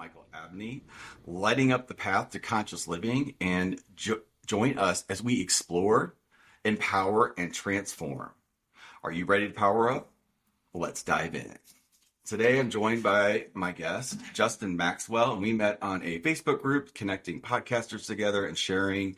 Michael Abney, lighting up the path to conscious living, and join us as we explore, empower, and transform. Are you ready to power up? Let's dive in. Today, I'm joined by my guest, Justin Maxwell, and we met on a Facebook group connecting podcasters together and sharing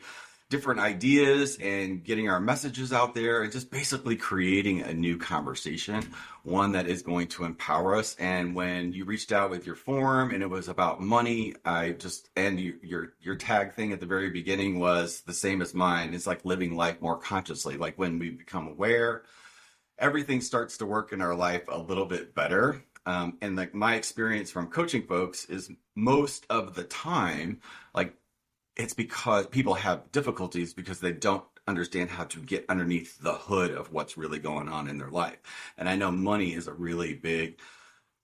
different ideas and getting our messages out there and just basically creating a new conversation, one that is going to empower us. And when you reached out with your form and it was about money, your tag thing at the very beginning was the same as mine. It's like living life more consciously. Like when we become aware, everything starts to work in our life a little bit better. And like my experience from coaching folks is most of the time, like it's because people have difficulties because they don't understand how to get underneath the hood of what's really going on in their life. And I know money is a really big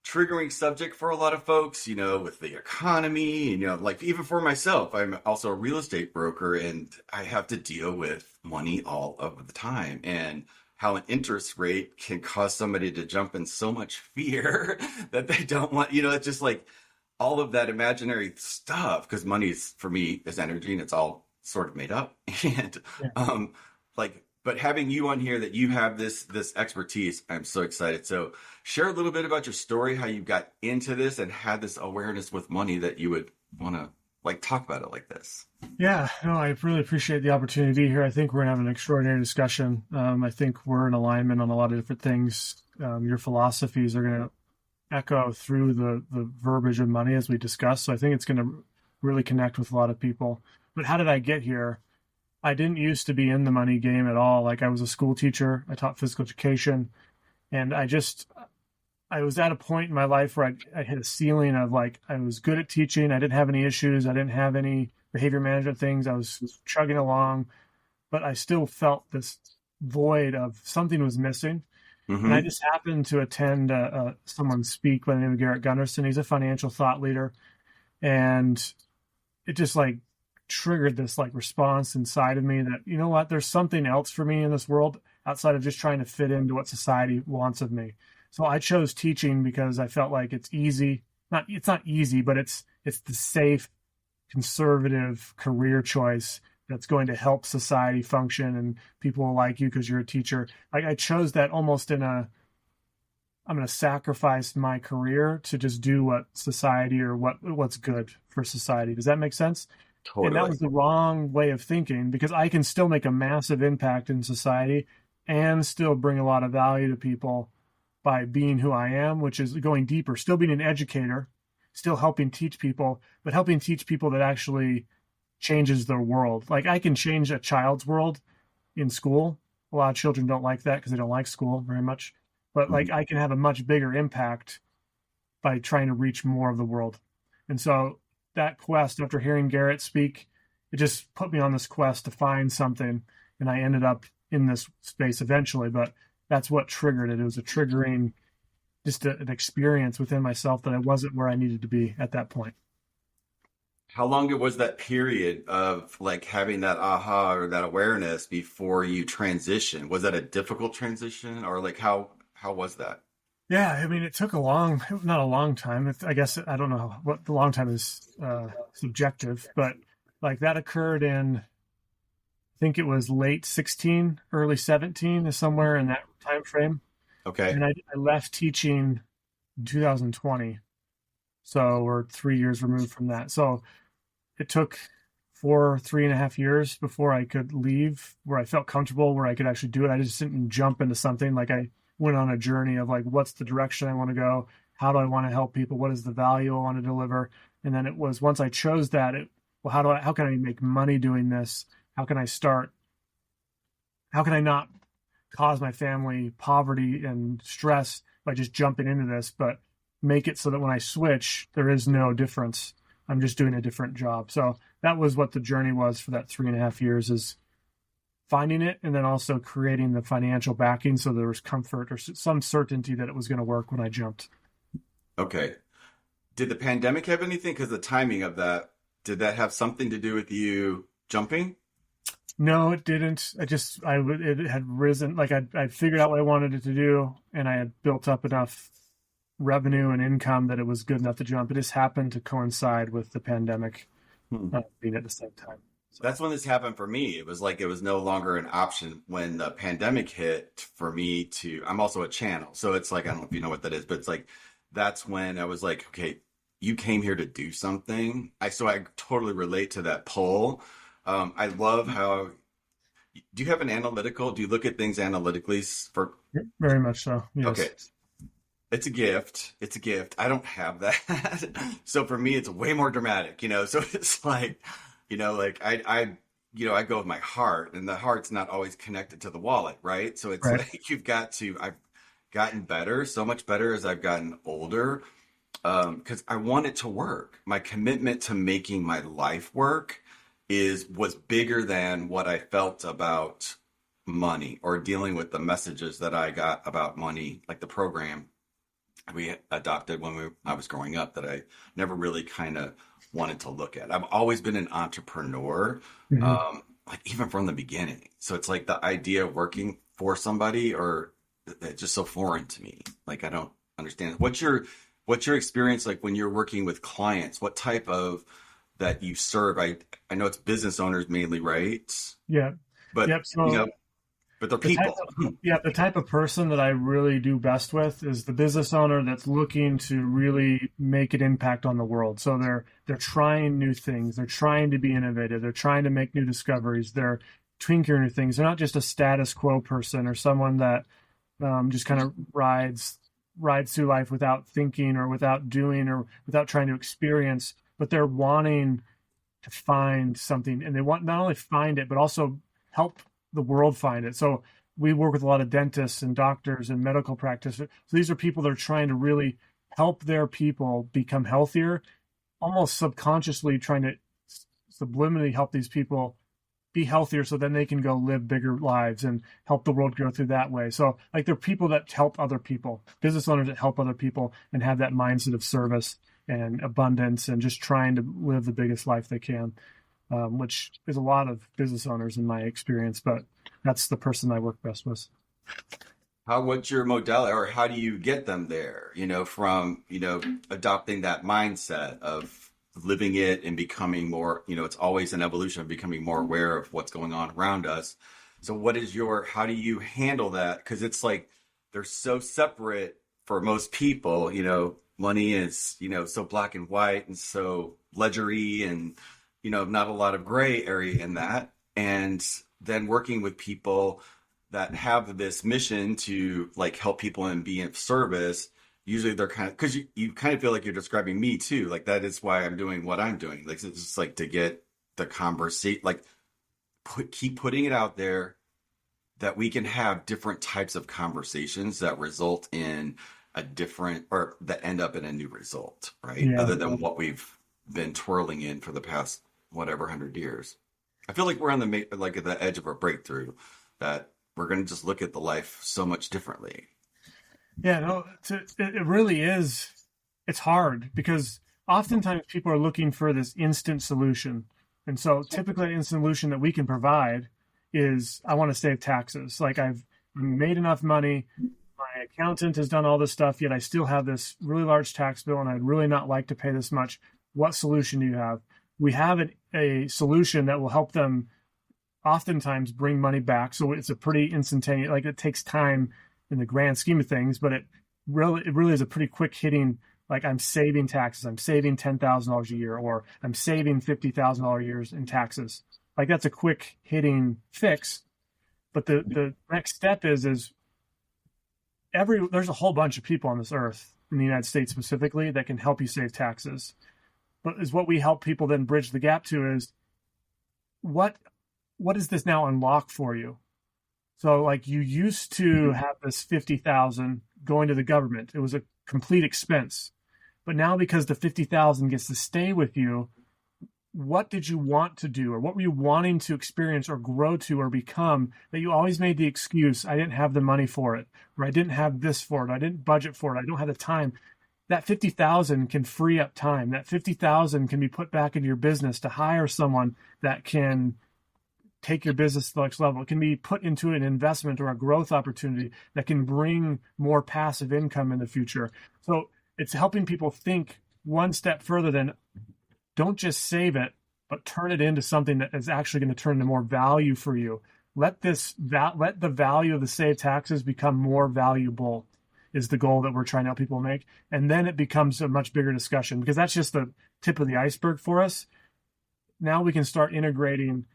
triggering subject for a lot of folks, with the economy, like even for myself, I'm also a real estate broker and I have to deal with money all of the time. And how an interest rate can cause somebody to jump in so much fear that they don't want, it's just like all of that imaginary stuff, because money is, for me, is energy and it's all sort of made up. And but having you on here, that you have this expertise, I'm so excited. So share a little bit about your story, how you got into this and had this awareness with money that you would want to talk about it like this. Yeah, no, I really appreciate the opportunity to be here. I think we're going to have an extraordinary discussion. I think we're in alignment on a lot of different things. Your philosophies are going to echo through the verbiage of money as we discuss. So I think it's going to really connect with a lot of people. But how did I get here? I didn't used to be in the money game at all. Like I was a school teacher. I taught physical education. And I was at a point in my life where I hit a ceiling of I was good at teaching. I didn't have any issues. I didn't have any behavior management things. I was chugging along, but I still felt this void of something was missing. Mm-hmm. And I just happened to attend someone speak by the name of Garrett Gunderson. He's a financial thought leader. And it just triggered this response inside of me that, you know what, there's something else for me in this world outside of just trying to fit into what society wants of me. So I chose teaching because I felt like it's easy. It's not easy, but it's the safe, conservative career choice that's going to help society function and people will like you because you're a teacher. I chose that almost I'm going to sacrifice my career to just do what society or what's good for society. Does that make sense? Totally. And that was the wrong way of thinking, because I can still make a massive impact in society and still bring a lot of value to people by being who I am, which is going deeper, still being an educator, still helping teach people, but helping teach people that actually changes their world. I can change a child's world in school. A lot of children don't like that because they don't like school very much. But I can have a much bigger impact by trying to reach more of the world. And so that quest, after hearing Garrett speak, it just put me on this quest to find something. And I ended up in this space eventually, but that's what triggered it. It was a triggering, just an experience within myself that I wasn't where I needed to be at that point. How long was that period of having that aha or that awareness before you transition? Was that a difficult transition, or how was that? Yeah, I mean, it took not a long time. I guess, I don't know what the long time is subjective, but that occurred in, I think it was late 16, early 17, is somewhere in that time frame. Okay. And I left teaching in 2020. So we're 3 years removed from that. So it took 3.5 years before I could leave, where I felt comfortable, where I could actually do it. I just didn't jump into something. I went on a journey of what's the direction I want to go? How do I want to help people? What is the value I want to deliver? And then it was, once I chose that, how can I make money doing this? How can I start? How can I not cause my family poverty and stress by just jumping into this, but make it so that when I switch, there is no difference. I'm just doing a different job. So that was what the journey was for that 3.5 years, is finding it and then also creating the financial backing so there was comfort or some certainty that it was going to work when I jumped. Okay. Did the pandemic have anything? Because the timing of that, did that have something to do with you jumping? No, it didn't. It had risen. I figured out what I wanted it to do, and I had built up enough revenue and income that it was good enough to jump. It just happened to coincide with the pandemic being at the same time. So That's when this happened for me. It was like it was no longer an option when the pandemic hit for me to. I'm also a channel, so it's like I don't know if you know what that is, but it's like that's when I was like, okay, you came here to do something. I totally relate to that pull. I love how. Do you have an analytical? Do you look at things analytically for? very much so. Yes. Okay, it's a gift. It's a gift. I don't have that. So for me, it's way more dramatic, So it's like, like I go with my heart, and the heart's not always connected to the wallet, right? So it's Right. like I've gotten better, so much better as I've gotten older, because I want it to work. My commitment to making my life work was bigger than what I felt about money or dealing with the messages that I got about money, like the program we adopted when I was growing up that I never really kind of wanted to look at. I've always been an entrepreneur, Mhm. like even from the beginning. So it's like the idea of working for somebody or it's just so foreign to me. Like I don't understand. What's your experience like when you're working with clients? What type of that you serve? I know it's business owners mainly, right? Yeah. But Yep. So but they're the type people. the type of person that I really do best with is the business owner that's looking to really make an impact on the world. So they're trying new things. They're trying to be innovative. They're trying to make new discoveries. They're tinkering new things. They're not just a status quo person or someone that just kind of rides through life without thinking or without doing or without trying to experience, but they're wanting to find something, and they want not only find it but also help the world find it. So we work with a lot of dentists and doctors and medical practitioners. So these are people that are trying to really help their people become healthier, almost subconsciously trying to subliminally help these people be healthier so then they can go live bigger lives and help the world grow through that way. So like they're people that help other people, business owners that help other people and have that mindset of service and abundance and just trying to live the biggest life they can, which is a lot of business owners in my experience, but that's the person I work best with. What's your modality or how do you get them there, from, adopting that mindset of living it and becoming more, it's always an evolution of becoming more aware of what's going on around us. So how do you handle that? Because it's like they're so separate for most people, money is, so black and white and so ledgery and, not a lot of gray area in that. And then working with people that have this mission to like help people and be of service, usually they're kind of, because you kind of feel like you're describing me too. Like that is why I'm doing what I'm doing. Like it's just like to get the conversation, like keep putting it out there that we can have different types of conversations that result in a different or that end up in a new result, right? Yeah. Other than what we've been twirling in for the past whatever 100 years. I feel like we're on like at the edge of a breakthrough that we're going to just look at the life so much differently. Yeah, no, it really is. It's hard because oftentimes people are looking for this instant solution. And so typically an instant solution that we can provide is I want to save taxes. Like I've made enough money. My accountant has done all this stuff, yet I still have this really large tax bill and I'd really not like to pay this much. What solution do you have? We have a solution that will help them oftentimes bring money back. So it's a pretty instantaneous, like it takes time in the grand scheme of things, but it really is a pretty quick hitting, like I'm saving taxes. I'm saving $10,000 a year, or I'm saving $50,000 a year in taxes. Like that's a quick hitting fix. But the next step is there's a whole bunch of people on this earth in the United States specifically that can help you save taxes. But is what we help people then bridge the gap to is what does this now unlock for you? So like you used to have this 50,000 going to the government. It was a complete expense. But now because the 50,000 gets to stay with you, what did you want to do, or what were you wanting to experience or grow to or become that you always made the excuse, I didn't have the money for it, or I didn't have this for it, I didn't budget for it, I don't have the time. That 50,000 can free up time. That 50,000 can be put back into your business to hire someone that can take your business to the next level. It can be put into an investment or a growth opportunity that can bring more passive income in the future. So it's helping people think one step further than don't just save it, but turn it into something that is actually going to turn into more value for you. Let the value of the saved taxes become more valuable is the goal that we're trying to help people make. And then it becomes a much bigger discussion, because that's just the tip of the iceberg for us. Now we can start integrating,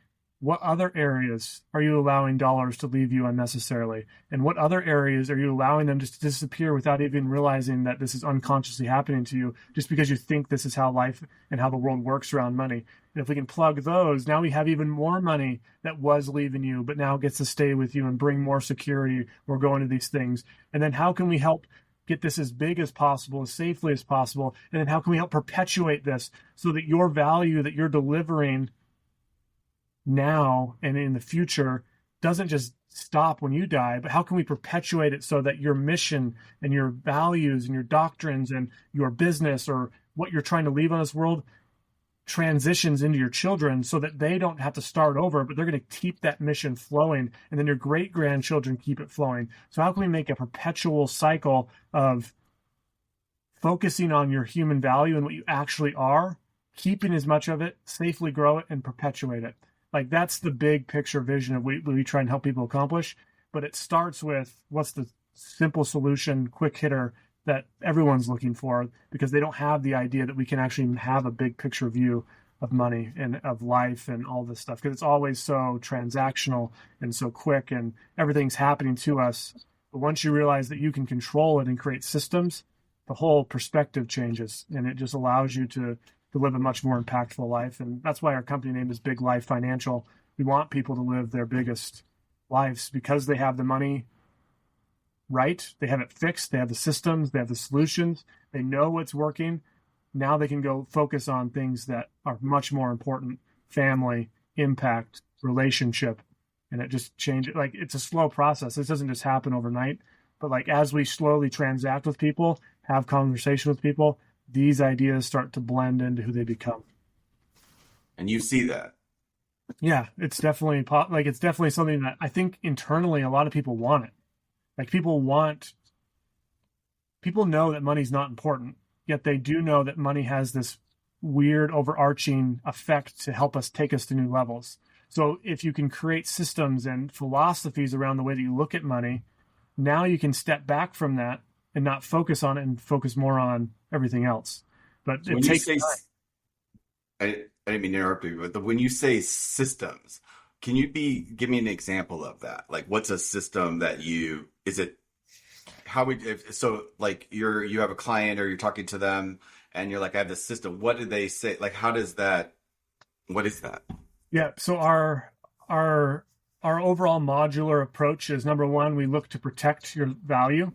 what other areas are you allowing dollars to leave you unnecessarily? And what other areas are you allowing them just to disappear without even realizing that this is unconsciously happening to you, just because you think this is how life and how the world works around money? And if we can plug those, now we have even more money that was leaving you, but now gets to stay with you and bring more security or go into these things. And then how can we help get this as big as possible, as safely as possible? And then how can we help perpetuate this so that your value that you're delivering now and in the future doesn't just stop when you die, but how can we perpetuate it so that your mission and your values and your doctrines and your business or what you're trying to leave on this world transitions into your children, so that they don't have to start over, but they're going to keep that mission flowing, and then your great grandchildren keep it flowing. So how can we make a perpetual cycle of focusing on your human value and what you actually are, keeping as much of it, safely grow it, and perpetuate it? Like, that's the big picture vision of what we try and help people accomplish. But it starts with, what's the simple solution, quick hitter that everyone's looking for, because they don't have the idea that we can actually have a big picture view of money and of life and all this stuff, because it's always so transactional and so quick and everything's happening to us. But once you realize that you can control it and create systems, the whole perspective changes, and it just allows you to live a much more impactful life. And that's why our company name is Big Life Financial. We want people to live their biggest lives because they have the money right, they have it fixed, they have the systems, they have the solutions, they know what's working. Now they can go focus on things that are much more important: family, impact, relationship. And it just changes. Like, it's a slow process. This doesn't just happen overnight, but like, as we slowly transact with people, have conversation with people, these ideas start to blend into who they become. And you see that. Yeah, it's definitely something that I think internally a lot of people want it. Like, people know that money's not important, yet they do know that money has this weird overarching effect to help us take us to new levels. So if you can create systems and philosophies around the way that you look at money, now you can step back from that and not focus on it and focus more on everything else. But it takes time. I didn't mean to interrupt you, but when you say systems, can you give me an example of that? Like, what's a system that you have a client or you're talking to them and you're like, I have this system. What do they say? Like, what is that? Yeah. So our overall modular approach is, number one, we look to protect your value.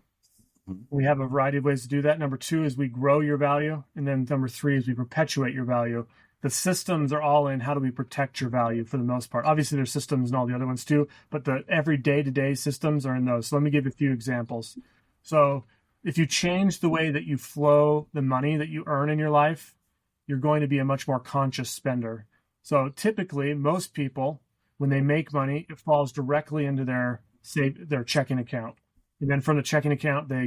We have a variety of ways to do that. Number two is we grow your value. And then number three is we perpetuate your value. The systems are all in how do we protect your value for the most part. Obviously, there's systems and all the other ones too, but the every day-to-day systems are in those. So let me give you a few examples. So if you change the way that you flow the money that you earn in your life, you're going to be a much more conscious spender. So typically, most people, when they make money, it falls directly into their checking account. And then from the checking account, they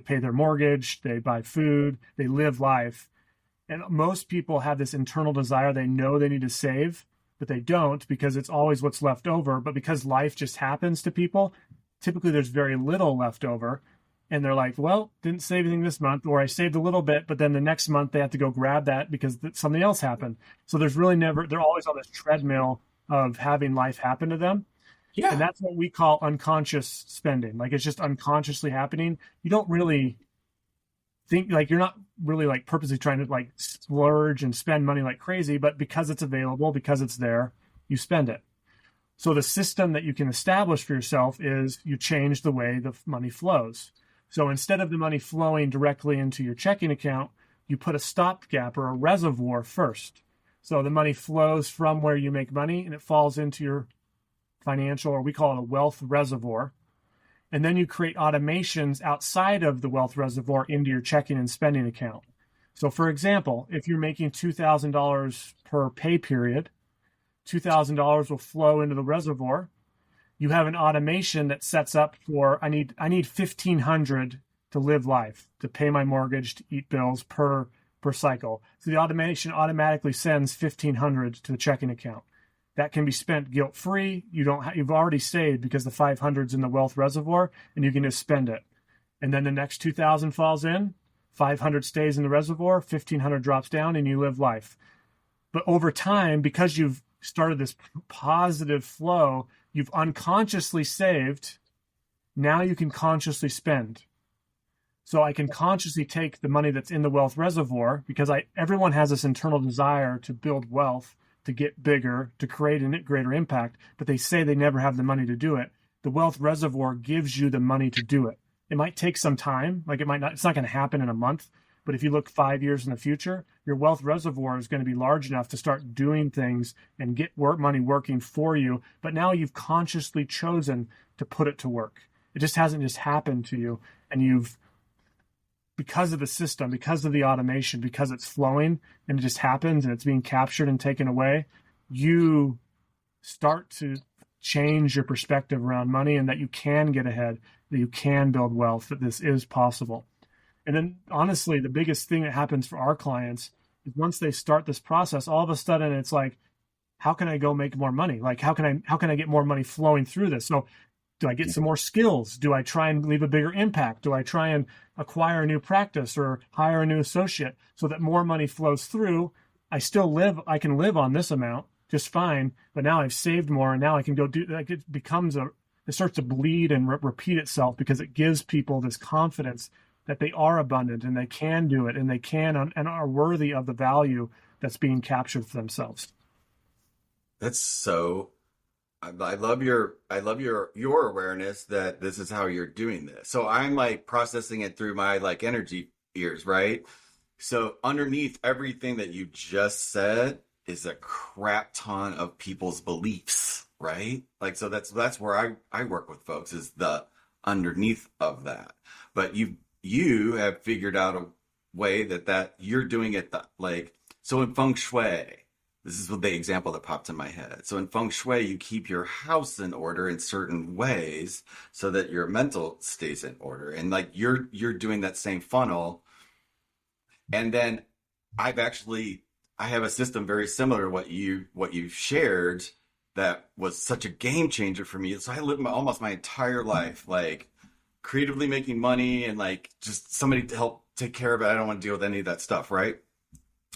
pay their mortgage, they buy food, they live life. And most people have this internal desire. They know they need to save, but they don't, because it's always what's left over. But because life just happens to people, typically there's very little left over. And they're like, well, didn't save anything this month, or I saved a little bit, but then the next month they have to go grab that because something else happened. So they're always on this treadmill of having life happen to them. Yeah. And that's what we call unconscious spending. Like, it's just unconsciously happening. You don't really think, like, you're not really like purposely trying to like splurge and spend money like crazy, but because it's available, because it's there, you spend it. So the system that you can establish for yourself is you change the way the money flows. So instead of the money flowing directly into your checking account, you put a stopgap or a reservoir first. So the money flows from where you make money and it falls into your financial, or we call it a wealth reservoir. And then you create automations outside of the wealth reservoir into your checking and spending account. So for example, if you're making $2,000 per pay period, $2,000 will flow into the reservoir. You have an automation that sets up for, I need 1,500 to live life, to pay my mortgage, to eat bills per cycle. So the automation automatically sends 1,500 to the checking account. That can be spent guilt-free. You've already saved because the 500's in the wealth reservoir, and you can just spend it. And then the next 2,000 falls in, 500 stays in the reservoir, 1,500 drops down, and you live life. But over time, because you've started this positive flow, you've unconsciously saved. Now you can consciously spend. So I can consciously take the money that's in the wealth reservoir, because everyone has this internal desire to build wealth, to get bigger, to create a greater impact, but they say they never have the money to do it. The wealth reservoir gives you the money to do it. It might take some time, like it's not going to happen in a month, but if you look 5 years in the future, your wealth reservoir is going to be large enough to start doing things and get money working for you. But now you've consciously chosen to put it to work. It just hasn't just happened to you, and because of the system, because of the automation, because it's flowing and it just happens and it's being captured and taken away, you start to change your perspective around money, and that you can get ahead, that you can build wealth, that this is possible. And then honestly, the biggest thing that happens for our clients is once they start this process, all of a sudden it's like, how can I go make more money? Like, how can I get more money flowing through this? So do I get some more skills? Do I try and leave a bigger impact? Do I try and acquire a new practice or hire a new associate so that more money flows through? I can live on this amount just fine, but now I've saved more, and now I can go do, like, it starts to bleed and repeat itself, because it gives people this confidence that they are abundant and they can do it, and they can and are worthy of the value that's being captured for themselves. That's so, I love your awareness that this is how you're doing this. So I'm like processing it through my like energy ears, right? So underneath everything that you just said is a crap ton of people's beliefs, right? Like, so that's where I work with folks, is the underneath of that. But you have figured out a way that you're doing it so in feng shui, this is the example that popped in my head. So in feng shui, you keep your house in order in certain ways so that your mental stays in order. And like you're doing that same funnel. And then I have a system very similar to what you shared that was such a game changer for me. So I lived almost my entire life like creatively making money and like just somebody to help take care of it. I don't want to deal with any of that stuff, right?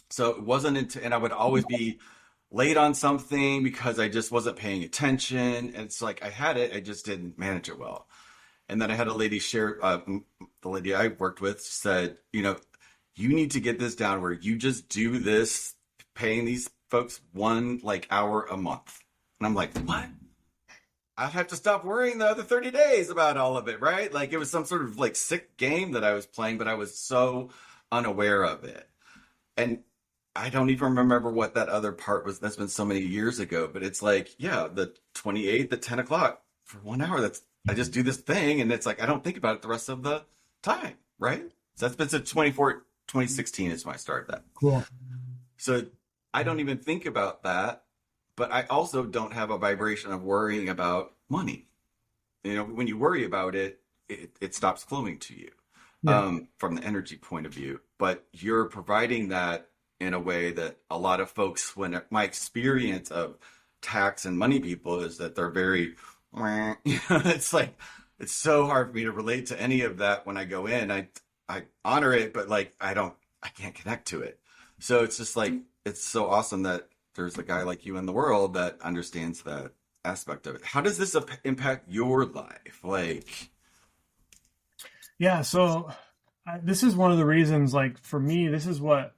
So it wasn't and I would always be late on something because I just wasn't paying attention. And it's like I had it, I just didn't manage it well. And then I had a lady share, the lady I worked with said, you need to get this down where you just do this, paying these folks 1 hour a month. And I'm like, what? I'd have to stop worrying the other 30 days about all of it, right? Like it was some sort of like sick game that I was playing, but I was so unaware of it. And I don't even remember what that other part was. That's been so many years ago, but it's like, yeah, the 28th at 10 o'clock for 1 hour, I just do this thing. And it's like, I don't think about it the rest of the time, right? So that's been since 2016 is when I started that. Cool. So I don't even think about that, but I also don't have a vibration of worrying about money. When you worry about it, it stops flowing to you, from the energy point of view. But you're providing that in a way that a lot of folks, when my experience of tax and money people is that they're very, it's like, it's so hard for me to relate to any of that when I go in. I honor it, but like, I can't connect to it. So it's just like, it's so awesome that there's a guy like you in the world that understands that aspect of it. How does this impact your life? Yeah. So this is one of the reasons, like for me, this is what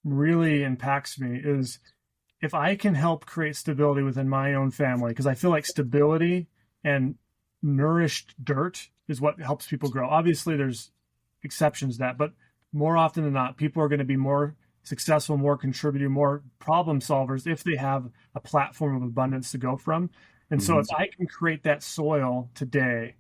really impacts me, is if I can help create stability within my own family, because I feel like stability and nourished dirt is what helps people grow. Obviously there's exceptions to that, but more often than not, people are going to be more successful, more contributing, more problem solvers if they have a platform of abundance to go from. And so if I can create that soil today,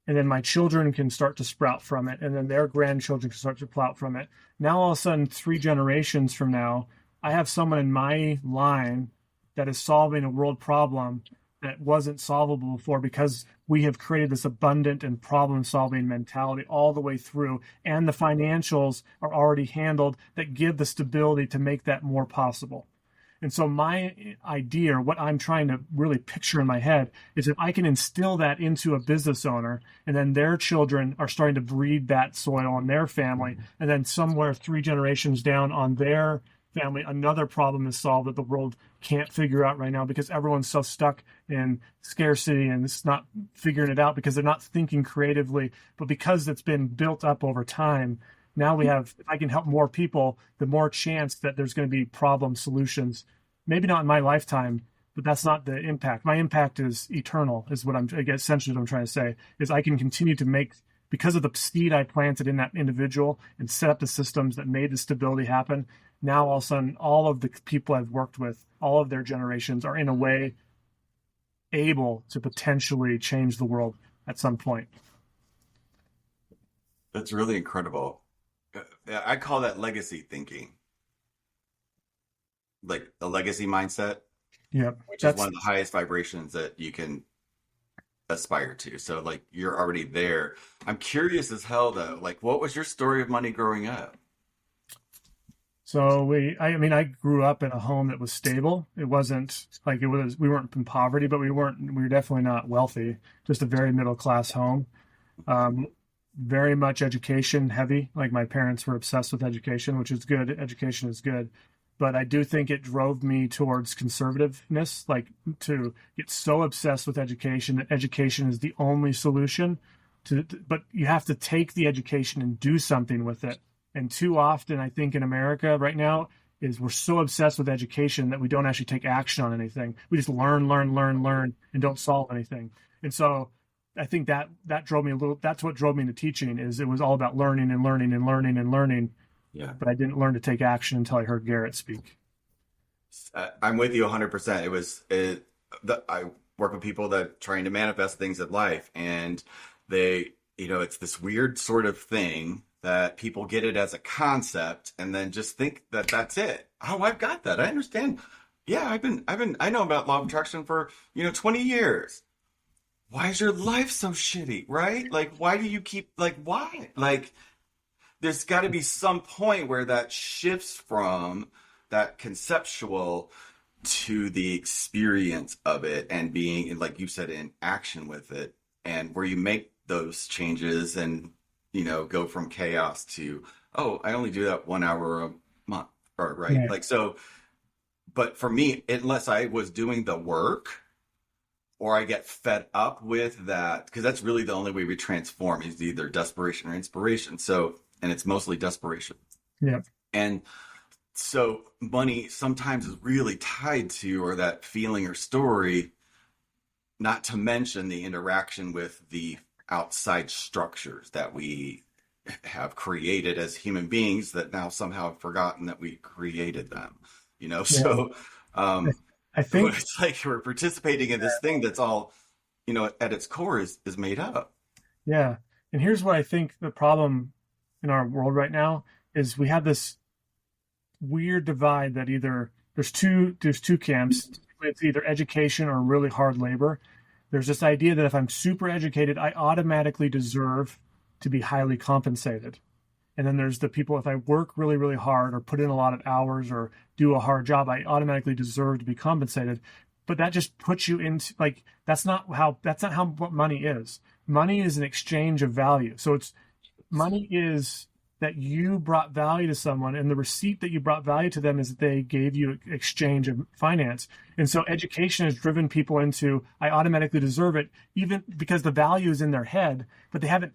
and then my children can start to sprout from it, and then their grandchildren can start to sprout from it. Now, all of a sudden, 3 generations from now, I have someone in my line that is solving a world problem that wasn't solvable before because we have created this abundant and problem solving mentality all the way through. And the financials are already handled that give the stability to make that more possible. And so my idea, or what I'm trying to really picture in my head, is if I can instill that into a business owner, and then their children are starting to breed that soil on their family, and then somewhere 3 generations down on their family, another problem is solved that the world can't figure out right now because everyone's so stuck in scarcity and it's not figuring it out because they're not thinking creatively, but because it's been built up over time. Now we have, if I can help more people, the more chance that there's going to be problem solutions. Maybe not in my lifetime, but that's not the impact. My impact is eternal, is what I guess essentially what I'm trying to say, is I can continue to make, because of the seed I planted in that individual and set up the systems that made the stability happen. Now all of a sudden, all of the people I've worked with, all of their generations are in a way able to potentially change the world at some point. That's really incredible. I call that legacy thinking, like a legacy mindset, Yep. which is one of the highest vibrations that you can aspire to. So like you're already there. I'm curious as hell though, like what was your story of money growing up? So I grew up in a home that was stable. It wasn't like we weren't in poverty, but we were definitely not wealthy, just a very middle class home. Very much education heavy. Like my parents were obsessed with education, which is good. Education is good. But I do think it drove me towards conservativeness, like to get so obsessed with education that education is the only solution but you have to take the education and do something with it. And too often, I think in America right now, is we're so obsessed with education that we don't actually take action on anything. We just learn, and don't solve anything. And so I think that drove me that's what drove me into teaching, is it was all about learning. Yeah. But I didn't learn to take action until I heard Garrett speak. I'm with you 100%. I work with people that are trying to manifest things in life, and it's this weird sort of thing that people get it as a concept and then just think that that's it. Oh, I've got that. I understand. Yeah, I know about law of attraction for, 20 years. Why is your life so shitty, right? Like, why do you keep, like, why? Like, there's got to be some point where that shifts from that conceptual to the experience of it and being, like you said, in action with it, and where you make those changes and go from chaos to, oh, I only do that 1 hour a month, or right. Yeah. Like, so, but for me, unless I was doing the work or I get fed up with that, because that's really the only way we transform, is either desperation or inspiration. So, and it's mostly desperation. Yeah. And so money sometimes is really tied to, or that feeling or story, not to mention the interaction with the outside structures that we have created as human beings that now somehow have forgotten that we created them, So I think it's like we're participating in this thing that's all, at its core is made up. Yeah. And here's what I think the problem in our world right now is: we have this weird divide that either there's two camps. It's either education or really hard labor. There's this idea that if I'm super educated, I automatically deserve to be highly compensated. And then there's the people, if I work really, really hard or put in a lot of hours or do a hard job, I automatically deserve to be compensated. But that just puts you into, like, that's not what money is. Money is an exchange of value. So money is that you brought value to someone, and the receipt that you brought value to them is that they gave you exchange of finance. And so education has driven people into, I automatically deserve it, even because the value is in their head, but they haven't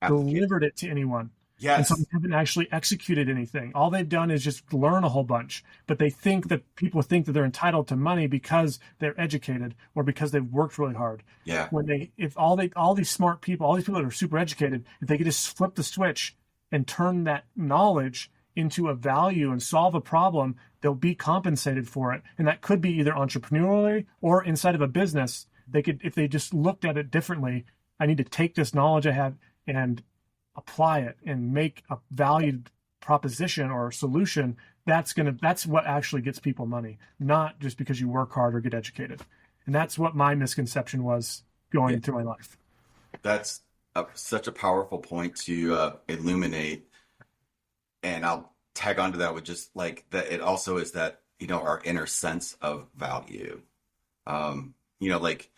delivered it to anyone. Yes. And so they haven't actually executed anything. All they've done is just learn a whole bunch, but people think that they're entitled to money because they're educated or because they've worked really hard. Yeah. If all these smart people, all these people that are super educated, if they could just flip the switch and turn that knowledge into a value and solve a problem, they'll be compensated for it. And that could be either entrepreneurially or inside of a business. They could, if they just looked at it differently, I need to take this knowledge I have and apply it and make a valued proposition or solution, that's what actually gets people money, not just because you work hard or get educated. And that's what my misconception was going through my life. That's such a powerful point to illuminate. And I'll tag onto that with just like that. It also is that, our inner sense of value. Like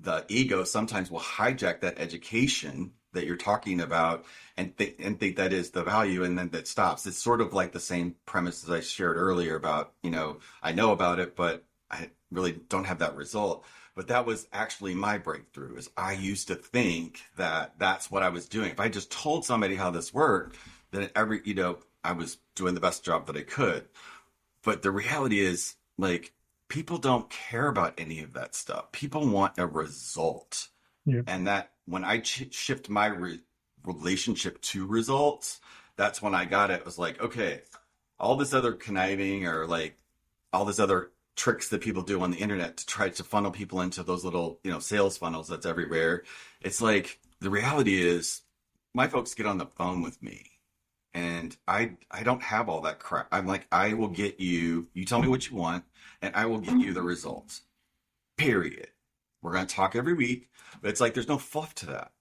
the ego sometimes will hijack that education that you're talking about and think that is the value, and then that stops. It's sort of like the same premise as I shared earlier about, I know about it, but I really don't have that result. But that was actually my breakthrough. Is I used to think that that's what I was doing. If I just told somebody how this worked, then I was doing the best job that I could. But the reality is, like, people don't care about any of that stuff. People want a result. Yeah. And that when I shift my relationship to results, that's when I got it. It was like, okay, all this other conniving or like all this other tricks that people do on the internet to try to funnel people into those little, sales funnels that's everywhere. It's like, the reality is my folks get on the phone with me. And I don't have all that crap. I'm like, I will get you tell me what you want, and I will get you the results. Period. We're going to talk every week, but it's like, there's no fluff to that.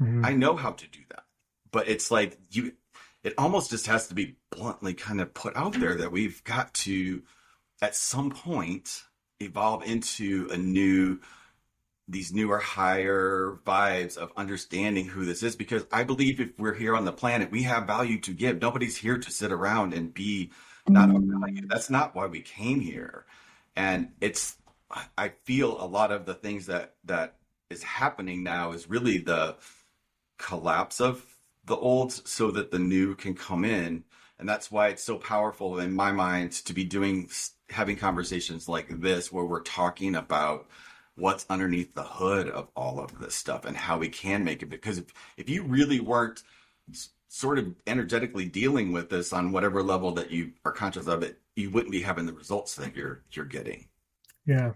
Mm-hmm. I know how to do that, but it's like it almost just has to be bluntly kind of put out there that we've got to, at some point, evolve into these newer, higher vibes of understanding who this is. Because I believe if we're here on the planet, we have value to give. Nobody's here to sit around and be not of value. That's not why we came here. And I feel a lot of the things that is happening now is really the collapse of the old so that the new can come in. And that's why it's so powerful in my mind to be having conversations like this, where we're talking about what's underneath the hood of all of this stuff and how we can make it. Because if you really weren't sort of energetically dealing with this on whatever level that you are conscious of it, you wouldn't be having the results that you're getting. Yeah.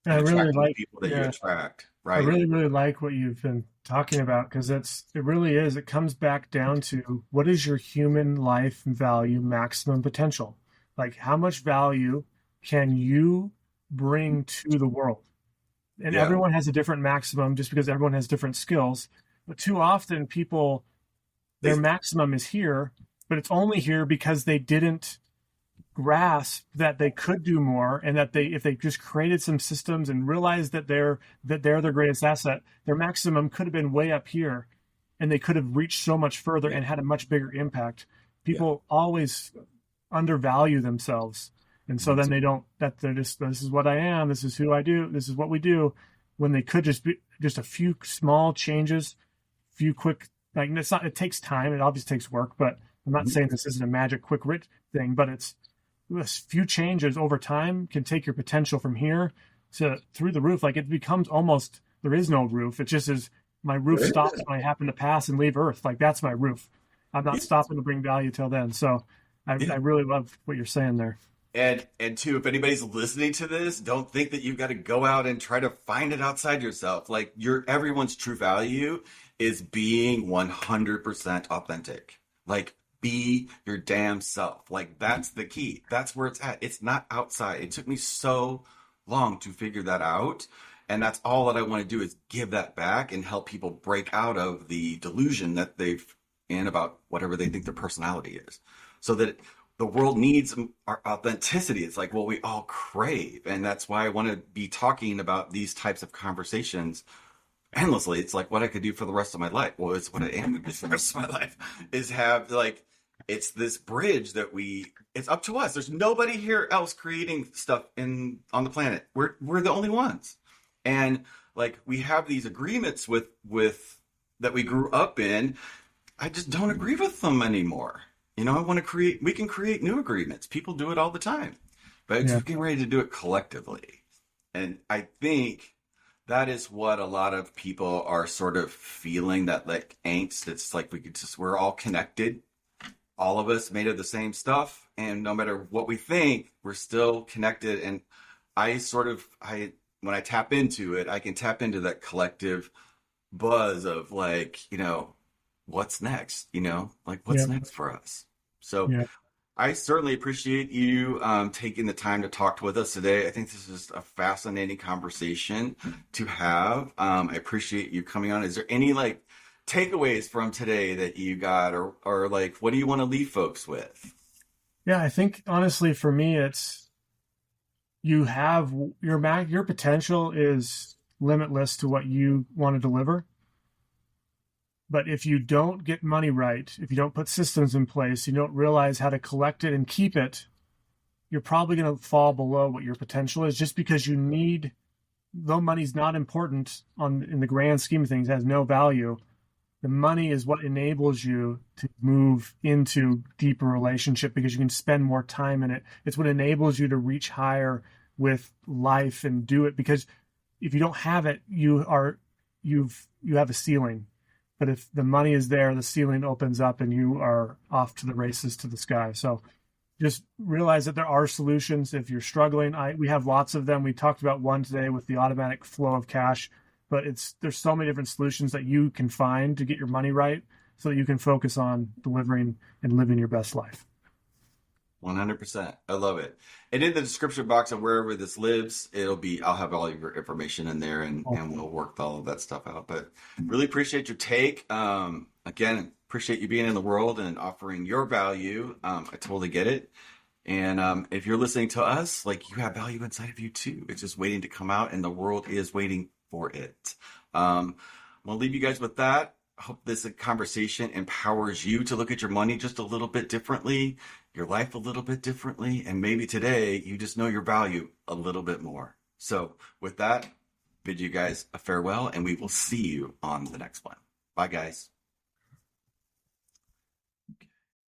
And I really like people that you attract, right? I really, really like what you've been talking about, because it really is. It comes back down to, what is your human life value maximum potential? Like, how much value can you bring to the world? And everyone has a different maximum just because everyone has different skills. But too often people, their maximum is here, but it's only here because they didn't grasp that they could do more, and that if they just created some systems and realized that they're their greatest asset, their maximum could have been way up here, and they could have reached so much further and had a much bigger impact. People always undervalue themselves. And so then they're just, this is what I am, this is who I do, this is what we do, when they could just be just a few small changes, few quick, like, it takes time, it obviously takes work, but I'm not saying this isn't a magic quick rich thing, but it's a few changes over time can take your potential from here to through the roof. Like, it becomes almost, there is no roof. It just is, my roof stops when I happen to pass and leave Earth. Like, that's my roof. I'm not stopping to bring value till then. So I really love what you're saying there. And two, if anybody's listening to this, don't think that you've got to go out and try to find it outside yourself. Like, everyone's true value is being 100% authentic. Like, be your damn self. Like, that's the key. That's where it's at. It's not outside. It took me so long to figure that out. And that's all that I want to do, is give that back and help people break out of the delusion that they've in about whatever they think their personality is. So that the world needs our authenticity. It's like, well, we all crave. And that's why I want to be talking about these types of conversations endlessly. It's like what I could do for the rest of my life. Well, it's what I am going to do for the rest of my life, is have, like, it's this bridge that it's up to us. There's nobody here else creating stuff on the planet. We're the only ones. And like, we have these agreements with that we grew up in. I just don't agree with them anymore. I want to we can create new agreements. People do it all the time, but we're getting ready to do it collectively. And I think that is what a lot of people are sort of feeling, that like angst. It's like we're all connected, all of us made of the same stuff. And no matter what we think, we're still connected. And when I tap into it, I can tap into that collective buzz of like, what's next, like what's next for us. So Yeah. I certainly appreciate you taking the time to talk with us today. I think this is a fascinating conversation to have. I appreciate you coming on. Is there any like takeaways from today that you got, or like what do you want to leave folks with? Yeah, I think honestly for me, it's you have your potential is limitless to what you want to deliver. But if you don't get money right, if you don't put systems in place, you don't realize how to collect it and keep it, you're probably going to fall below what your potential is just because you need, though money's not important in the grand scheme of things, has no value. The money is what enables you to move into deeper relationship because you can spend more time in it. It's what enables you to reach higher with life and do it, because if you don't have it, you have a ceiling. But if the money is there, the ceiling opens up and you are off to the races to the sky. So just realize that there are solutions if you're struggling. We have lots of them. We talked about one today with the automatic flow of cash, but there's so many different solutions that you can find to get your money right so that you can focus on delivering and living your best life. 100%. I love it. And in the description box of wherever this lives, I'll have all your information in there and we'll work all of that stuff out. But really appreciate your take. Again, appreciate you being in the world and offering your value. I totally get it. And if you're listening to us, like you have value inside of you too. It's just waiting to come out and the world is waiting for it. I'm going to leave you guys with that. I hope this conversation empowers you to look at your money just a little bit differently, your life a little bit differently, and maybe today you just know your value a little bit more. So with that, bid you guys a farewell, and we will see you on the next one. Bye, guys.